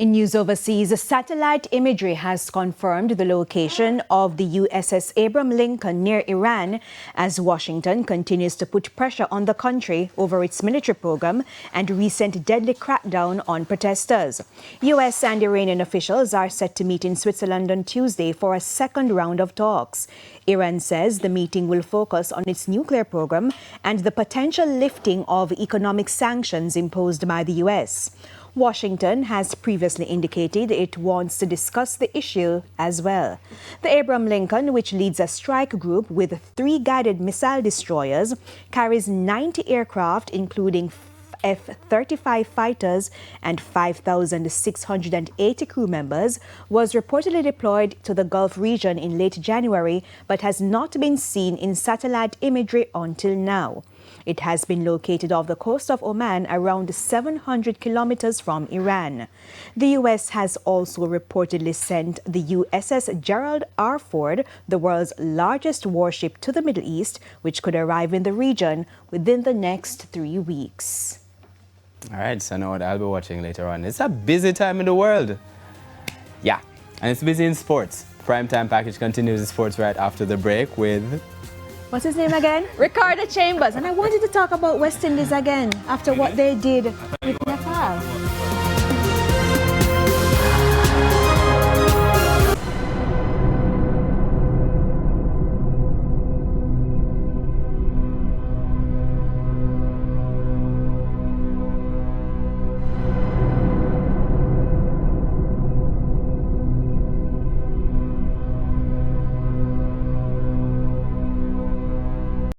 In news overseas, satellite imagery has confirmed the location of the USS Abraham Lincoln near Iran as Washington continues to put pressure on the country over its military program and recent deadly crackdown on protesters. US and Iranian officials are set to meet in Switzerland on Tuesday for a second round of talks. Iran says the meeting will focus on its nuclear program and the potential lifting of economic sanctions imposed by the US. Washington has previously indicated it wants to discuss the issue as well. The Abraham Lincoln, which leads a strike group with 3 guided missile destroyers, carries 90 aircraft, including F-35 fighters and 5,680 crew members, was reportedly deployed to the Gulf region in late January, but has not been seen in satellite imagery until now. It has been located off the coast of Oman, around 700 kilometers from Iran. The U.S. has also reportedly sent the USS Gerald R. Ford, the world's largest warship, to the Middle East, which could arrive in the region within the next 3 weeks. All right, so now what I'll be watching later on. It's a busy time in the world. Yeah, and it's busy in sports. Primetime package continues in sports right after the break with... What's his name again? Ricardo Chambers. And I wanted to talk about West Indies again after what they did with Nepal.